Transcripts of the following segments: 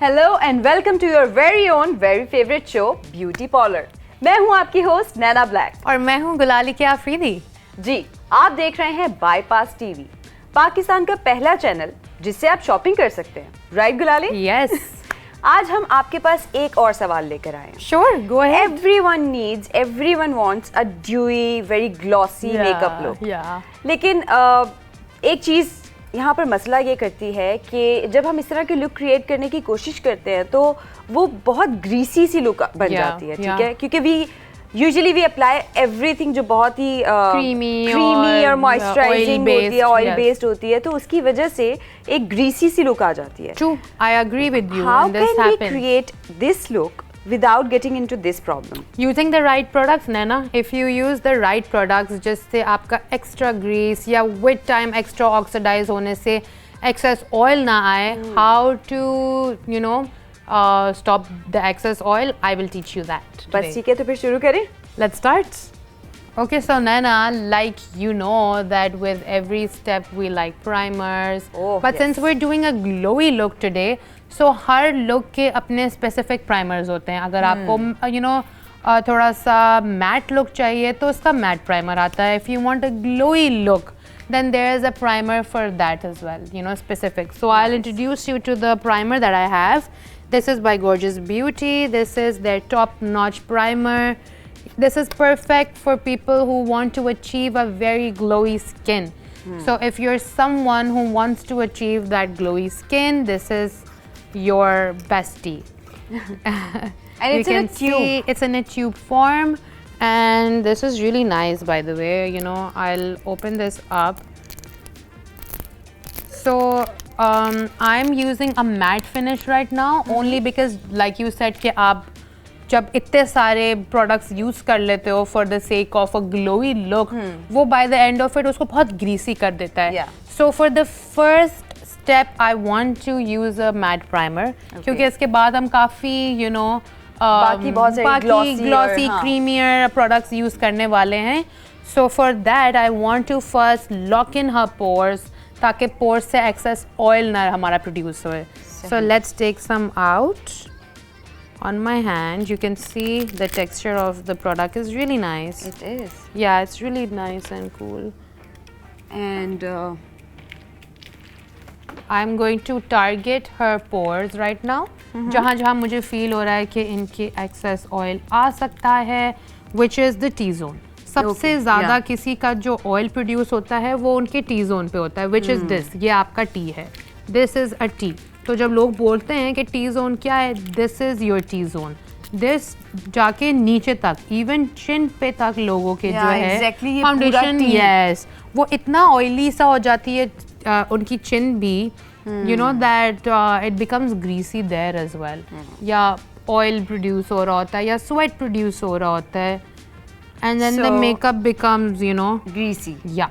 Hello and welcome to your very own, very favorite show, Beauty Parlor. मैं हूँ आपकी host नैना black और मैं हूँ गुलाली के आफरीदी। जी, आप देख रहे हैं बाईपास टीवी, पाकिस्तान का पहला चैनल जिससे आप शॉपिंग कर सकते हैं। राइट गुलाली? यस। आज हम आपके पास एक और सवाल लेकर आए हैं। Sure, go ahead. Everyone wants a dewy, very glossy makeup look. लेकिन एक चीज यहाँ पर मसला ये करती है कि जब हम इस तरह के लुक क्रिएट करने की कोशिश करते हैं तो वो बहुत ग्रीसी सी लुक बन जाती है, ठीक है? क्योंकि वी अप्लाई एवरीथिंग जो बहुत ही क्रीमी और मॉइस्चराइजिंग होती है, ऑयल बेस्ड होती है, तो उसकी वजह से एक ग्रीसी सी लुक आ जाती है। True, I agree with you. How can we create this look without getting into this problem? Using the right products, Naina. If you use the right products, जिससे आपका extra grease या with time extra oxidize होने से excess oil ना आए, how to stop the excess oil, I will teach you that. बस ठीक है, तो फिर शुरू करें। Let's start. Okay, so Naina, like you know that with every step we like primers, but since we're doing a glowy look today, so her look के अपने specific primers होते हैं। अगर आपको थोड़ा सा matte look चाहिए तो उसका matte primer आता है। If you want a glowy look, then there is a primer for that as well, specific. So I'll introduce you to the primer that I have. This is by Gorgeous Beauty. This is their top-notch primer. This is perfect for people who want to achieve a very glowy skin. So if you're someone who wants to achieve that glowy skin, this is your bestie. And it's in a tube. It's in a tube form, and this is really nice, by the way. I'll open this up. So I'm using a matte finish right now, only because, like you said, कि आप जब इतने सारे products use कर लेते हो for the sake of a glowy look, वो by the end of it उसको बहुत greasy कर देता है. Yeah. So for the first step, I want to use a matte primer, क्योंकि इसके बाद हम काफ़ी बाकी बहुत सारे glossy, creamier products use करने वाले हैं. So for that, I want to first lock in her pores, ताकि pores से excess oil ना हमारा produce होए. So let's take some out. On my hand, you can see the texture of the product is really nice. It is. Yeah, it's really nice and cool. And I'm going to target her pores right now. जहाँ मुझे feel हो रहा है कि इनके excess oil आ सकता है, which is the T-zone. सबसे ज़्यादा किसी का जो oil produce होता है वो उनके T-zone पे होता है, which is this. ये आपका T है. This is a T. तो जब लोग बोलते हैं कि T-zone क्या है, this is your T-zone. This जाके नीचे तक, even chin पे तक लोगों के जो है foundation, yes, वो इतना oily सा हो जाती है उनकी chin भी, that it becomes greasy there as well. या oil produce हो रहा होता है या sweat produce हो रहा होता है, and then the makeup becomes greasy. Yeah.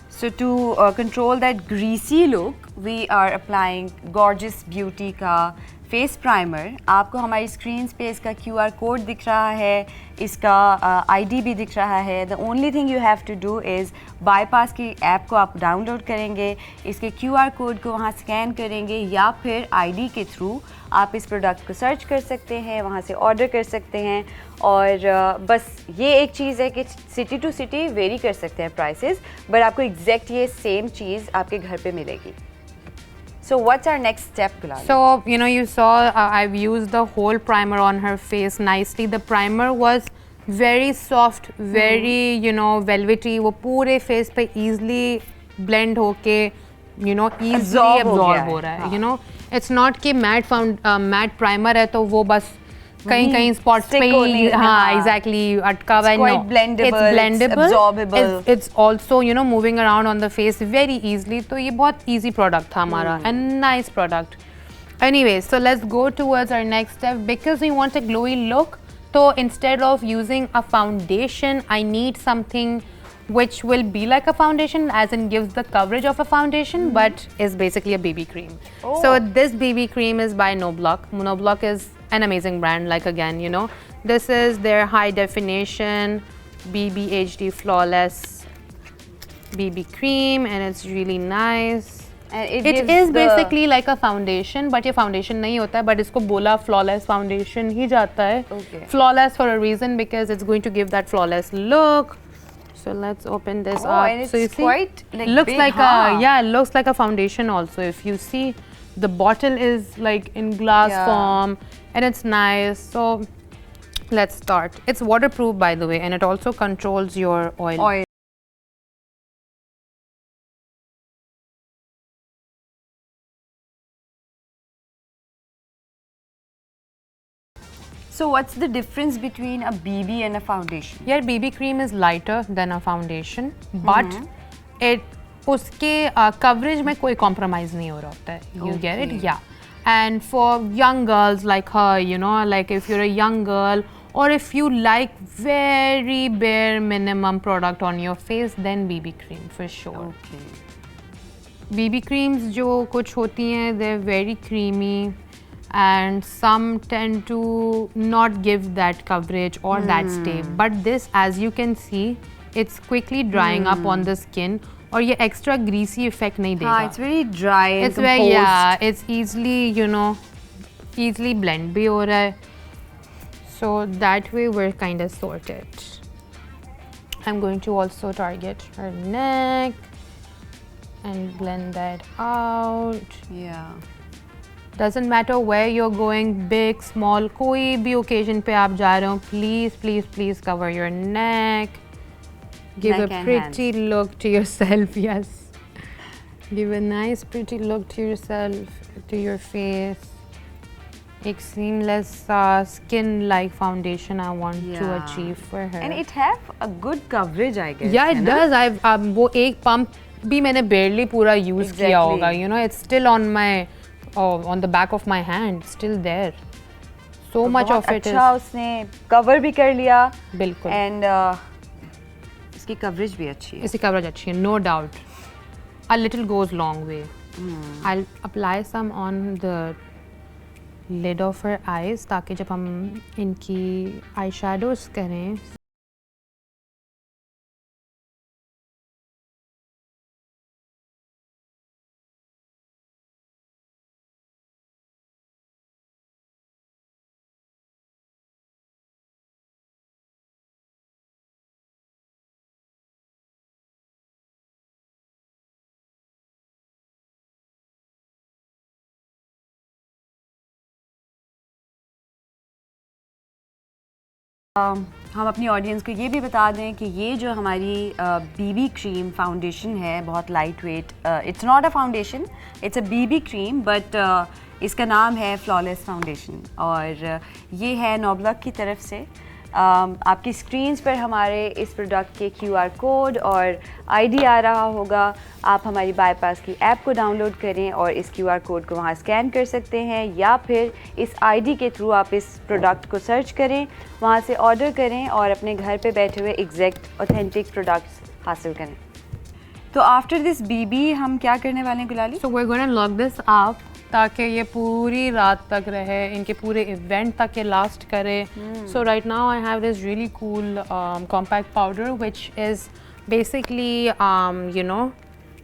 So to control that greasy look, we are applying Gorgeous Beauty का फेस प्राइमर. आपको हमारी स्क्रीन पे इसका QR कोड दिख रहा है, इसका ID भी दिख रहा है. The only thing you have to do is bypass की ऐप को आप डाउनलोड करेंगे, इसके QR कोड को वहाँ स्कैन करेंगे, या फिर ID के थ्रू आप इस प्रोडक्ट को सर्च कर सकते हैं, वहाँ से ऑर्डर कर सकते हैं. और बस ये एक चीज़ है कि सिटी टू सिटी वेरी कर सकते हैं प्राइसेस, बट आपको एग्जैक्ट ये सेम चीज़ आपके घर पे मिलेगी. So what's our next step, Gulali? So, you saw I've used the whole primer on her face nicely. The primer was very soft, very, velvety. वो पूरे face पे easily blend होके, easily absorb हो रहा है. It's not कि matte primer है तो वो बस कहीं spots पे ही, exactly, अटका हुआ है. No, blendable, it's blendable, absorbable. It's also moving around on the face very easily. तो ये बहुत easy product था हमारा, and nice product. Anyway, so let's go towards our next step. Because we want a glowy look, so instead of using a foundation, I need something which will be like a foundation, as in gives the coverage of a foundation, but is basically a BB cream. So this BB cream is by Noblock. Noblock is an amazing brand, like again, this is their high definition BB HD flawless BB cream, and it's really nice. It is basically like a foundation, but ये foundation नहीं होता है, but इसको बोला flawless foundation ही जाता है. Okay. Flawless for a reason because it's going to give that flawless look. So let's open this up. And it's so you see, quite like looks big, like huh? it looks like a foundation also. If you see, the bottle is like in glass form, and it's nice. So let's start. It's waterproof, by the way, and it also controls your oil. So what's the difference between a BB and a foundation? Yeah, BB cream is lighter than a foundation, but it उसके coverage में कोई compromise नहीं हो रहा होता है. You get it? Yeah. And for young girls like her, you know, like if you're a young girl or if you like very bare minimum product on your face, then BB cream for sure. Okay. BB creams जो कुछ होती हैं, they're very creamy. And some tend to not give that coverage or that stay, but this, as you can see, it's quickly drying up on the skin और ये extra greasy effect नहीं देगा. हाँ, it's very dry and it's very it's easily, you know, easily blend भी हो रहा है. So that way we're kind of sorted. I'm going to also target her neck and blend that out. Yeah. Doesn't matter where you're going, big, small, कोई भी occasion पे आप जा रहे हो, please cover your neck. Give Neck a and pretty look to yourself, yes. Give a nice pretty look to yourself, to your face. एक seamless skin-like foundation I want to achieve for her. And it have a good coverage, I guess. Yeah, it does. वो एक pump भी मैंने barely पूरा use किया होगा. You know, it's still on my on the back of my hand, still there. So much of it is. अच्छा उसने cover भी कर लिया. बिल्कुल. And इसकी coverage भी अच्छी है. इसकी coverage अच्छी है, no doubt. A little goes long way. I'll apply some on the lid of her eyes ताकि जब हम इनकी eyeshadows करें. हम अपनी ऑडियंस को ये भी बता दें कि ये जो हमारी बीबी क्रीम फाउंडेशन है बहुत light weight. It's not a foundation, it's a BB cream, but इसका नाम है फ्लॉलेस फाउंडेशन और ये है नॉब्लॉग की तरफ से. आपकी स्क्रीन्स पर हमारे इस प्रोडक्ट के QR कोड और ID आ रहा होगा. आप हमारी बाईपास की ऐप को डाउनलोड करें और इस QR कोड को वहाँ स्कैन कर सकते हैं या फिर इस ID के थ्रू आप इस प्रोडक्ट को सर्च करें, वहाँ से ऑर्डर करें और अपने घर पे बैठे हुए एग्जैक्ट ऑथेंटिक प्रोडक्ट्स हासिल करें. तो आफ्टर दिस BB हम क्या करने वाले हैं गुलाली? So we're going to lock this up ताकि ये पूरी रात तक रहे, इनके पूरे इवेंट तक ये लास्ट करे. So right now I have this really cool compact powder which is basically you know,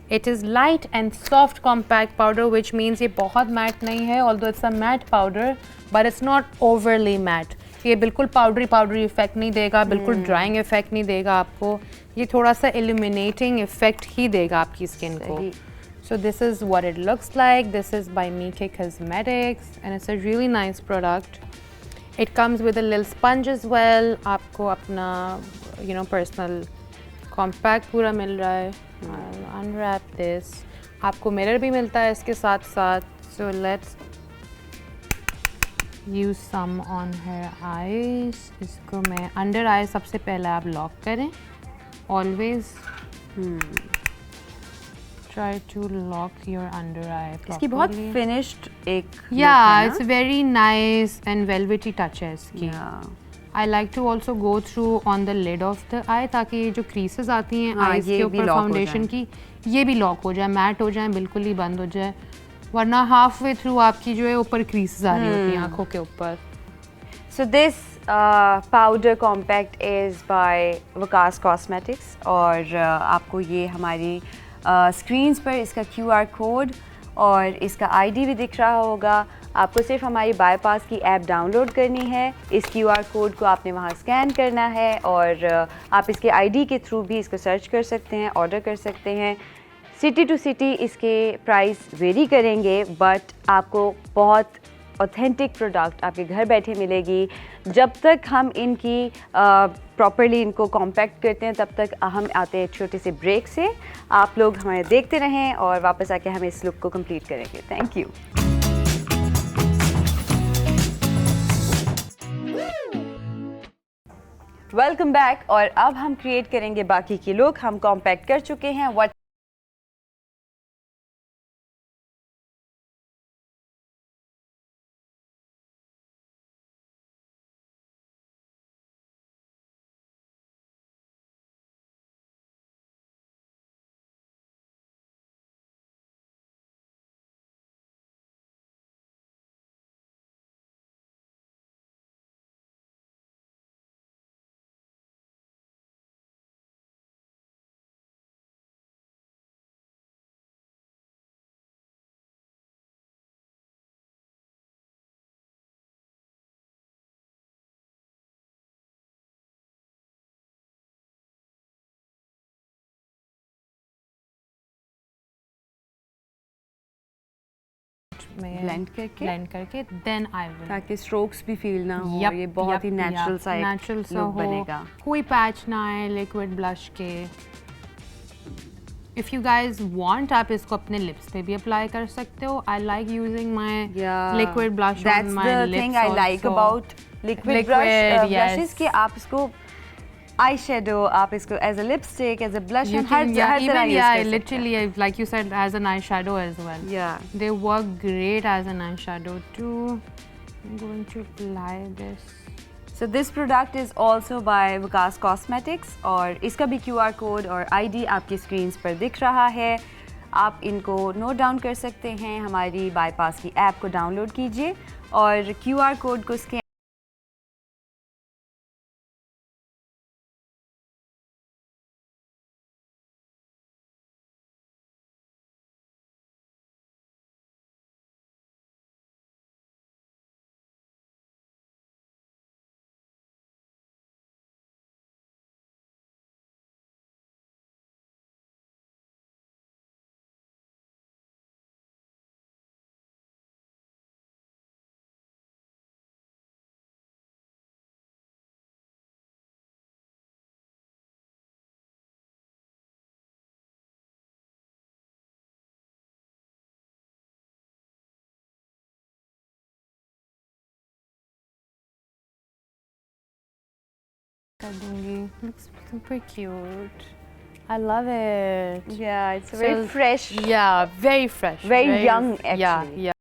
it is light and soft compact powder which means ये बहुत matte नहीं है, although it's a matte powder but it's not overly matte. ये बिल्कुल powdery effect नहीं देगा, बिल्कुल drying effect नहीं देगा आपको, ये थोड़ा सा illuminating effect ही देगा आपकी skin को. So this is what it looks like. This is by Miki Cosmetics and it's a really nice product. It comes with a little sponge as well. आपको अपना you know personal compact पूरा मिल रहा है. I'll unwrap this. आपको mirror भी मिलता है इसके साथ साथ. So let's use some on her eyes. इसको मैं under eye सबसे पहले आप lock करें. Always. Try to lock your under eye properly. इसकी बहुत finished एक it's very nice and velvety touch है इसकी. I like to also go through on the lid of the eye ताकि ये जो creases आती हैं eyes के ऊपर foundation की ये भी lock हो जाए, matte हो जाए, बिल्कुल ही बंद हो जाए, वरना halfway through आपकी जो है ऊपर creases आ रही होती हैं आँखों के ऊपर. So this powder compact is by Vikas Cosmetics और आपको ये हमारी स्क्रीन्स पर इसका QR कोड और इसका ID भी दिख रहा होगा। आपको सिर्फ हमारी बाईपास की ऐप डाउनलोड करनी है, इस QR कोड को आपने वहाँ स्कैन करना है और आप इसके ID के थ्रू भी इसको सर्च कर सकते हैं, ऑर्डर कर सकते हैं। सिटी टू सिटी इसके प्राइस वेरी करेंगे, बट आपको बहुत ऑथेंटिक प्रोडक्ट आपके घर बैठे मिलेगी। जब तक हम इनकी प्रॉपरली इनको कॉम्पैक्ट करते हैं, तब तक हम आते हैं छोटे से ब्रेक से। आप लोग हमें देखते रहें और वापस आके हम इस लुक को कंप्लीट करेंगे। Thank you. Welcome back. और अब हम क्रिएट करेंगे बाकी की लुक। हम कॉम्पैक्ट कर चुके हैं। व्हाट ब्लेंड करके देन आई विल, ताकि स्ट्रोक्स भी फील ना हो। ये बहुत ही नेचुरल सा एक लुक बनेगा। कोई पैच ना आए लिक्विड ब्लश के। इफ यू गाइज वांट, आप इसको अपने लिप्स पे भी अप्लाई कर सकते हो। I like using my liquid blush on my lips. That's the thing I like about liquid brushes कि आप इसको आई शेडो, आप इसको as a lipstick, as a blush, हर तरह यूज कर सकते हैं। Literally, like you said, as an eyeshadow as well. Yeah. They work great as an eyeshadow too. I'm going to apply this. So this product is also by Vikas Cosmetics और इसका भी QR code और ID आपकी screens पर दिख रहा है। आप इनको नोट डाउन कर सकते हैं। हमारी बाईपास की ऐप को डाउनलोड कीजिए और QR कोड को scan Looks super cute. I love it. Yeah, it's very fresh. Yeah, very fresh. Very young actually. Yeah.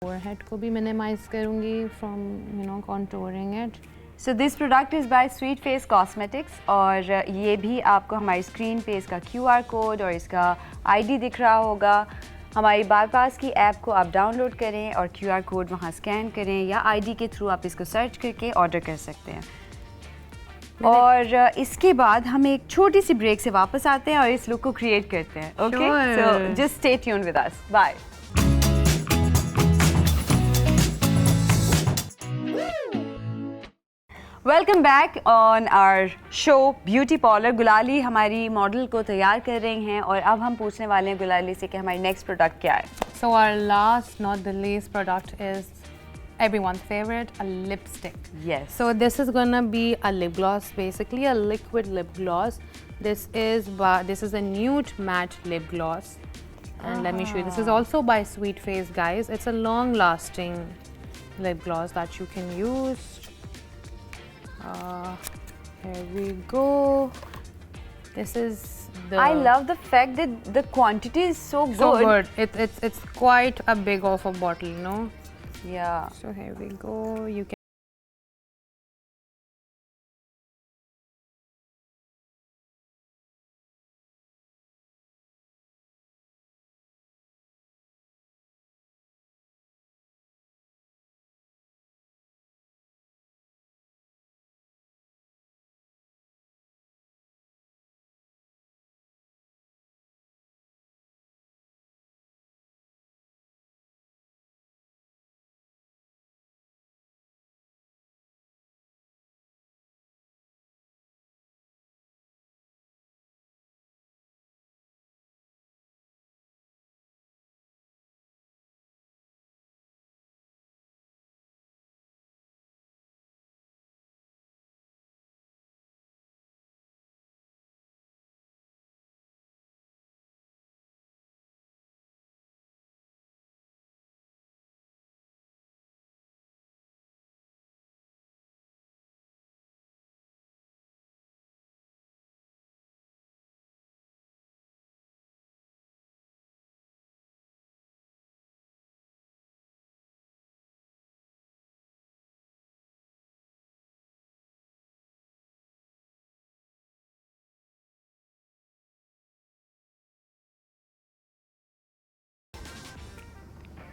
Forehead को भी मिनिमाइज करूँगी from contouring it. So this product is by sweet face cosmetics और ये भी आपको हमारी screen पे इसका QR कोड और इसका ID दिख रहा होगा। हमारी बारपास की ऐप को आप डाउनलोड करें और QR कोड वहाँ स्कैन करें या ID के थ्रू आप इसको सर्च करके ऑर्डर कर सकते हैं। और इसके बाद हम एक छोटी सी ब्रेक से वापस आते हैं और इस लुक को क्रिएट करते हैं। Okay, so just stay tuned with us. Bye. Welcome back on our show beauty parlour. Gulali हमारी मॉडल को तैयार कर रही हैं और अब हम पूछने वाले हैं गुलाली से कि हमारी नेक्स्ट प्रोडक्ट क्या है। So our last, not the least, product is everyone's favorite, a lipstick. Yes. So this is gonna be a lip gloss, basically a liquid lip gloss. This is a nude matte lip gloss, and let me show you. This is also by Sweet Face, guys. It's a long-lasting lip gloss that you can use. Here we go. This is the. I love the fact that the quantity is so good. So good. It's quite a big of a bottle, you know. Yeah. So here we go. You can.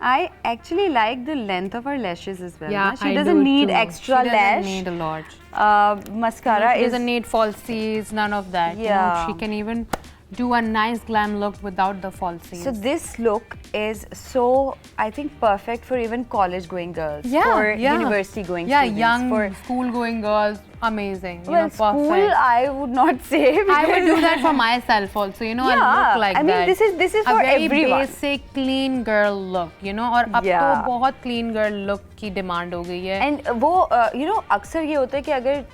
I actually like the length of her lashes as well. Yeah, She doesn't need extra she lash. Doesn't need a lot. Mascara She is. doesn't need falsies, none of that. You know, Yeah. she can even do a nice glam look without the falsies. So this look is so, I think, perfect for even college-going girls. Yeah, for yeah. university-going yeah, students. young for school-going girls, amazing. You well, know, perfect. school I would not say. I would do because- that for myself also. You know, Yeah, I look like I mean, that. this is a for very everyone. basic, clean girl look. You know, और अब Yeah. तो बहुत clean girl look की demand हो गई है. And वो you know अक्सर ये होता है कि अगर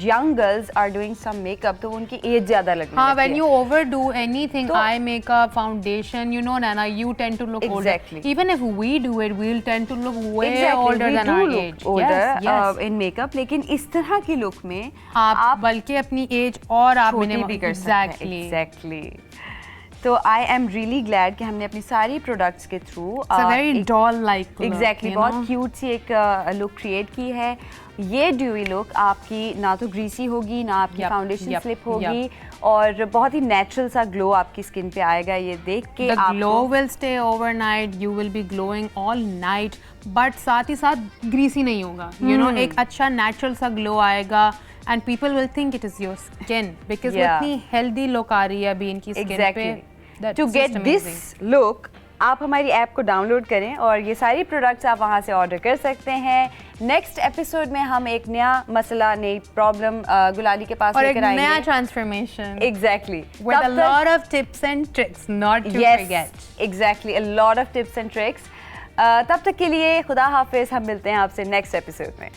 young girls are doing some makeup तो उनकी एज ज्यादा लगने हाँ, लगती when है. you overdo anything, तो- eye makeup, foundation, you know, Nana, you tend to look Exactly. older. Even if we do it, we'll tend to look way Exactly, older we than do our look age. older Yes, yes. in makeup, लेकिन इस तरह की look में आप बल्कि अपनी as और आप छोटी भी कर सकते हैं. exactly. Exactly. तो आई एम रियली ग्लैड कि हमने अपनी सारी प्रोडक्ट्स के through It's a very doll-like look. Exactly you बहुत know? क्यूट सी एक लुक क्रिएट की है. ये ड्यूई लुक आपकी ना तो ग्रीसी होगी ना आपकी Yup, फाउंडेशन yup, स्लिप होगी और बहुत ही नेचुरल सा ग्लो आपकी स्किन पे आएगा. ये देख के The glow will stay overnight. You will be glowing all night. But साथ ही साथ greasy नहीं होगा. You know, एक अच्छा natural सा glow आएगा. And people will think it is your skin because वो Yeah. इतनी healthy look आ रही है अभी इनकी skin Exactly. पे. That's To just get amazing. this look आप हमारी ऐप को डाउनलोड करें और ये सारी प्रोडक्ट्स आप वहाँ से ऑर्डर कर सकते हैं. नेक्स्ट एपिसोड में हम एक नया मसला, नई प्रॉब्लम गुलाली के पास और एक लेकर आएंगे. नया transformation. Exactly With a lot of tips and tricks, not to forget. Exactly a lot of tips and tricks. तब तक के लिए खुदा हाफिज. हम मिलते हैं आपसे नेक्स्ट एपिसोड में.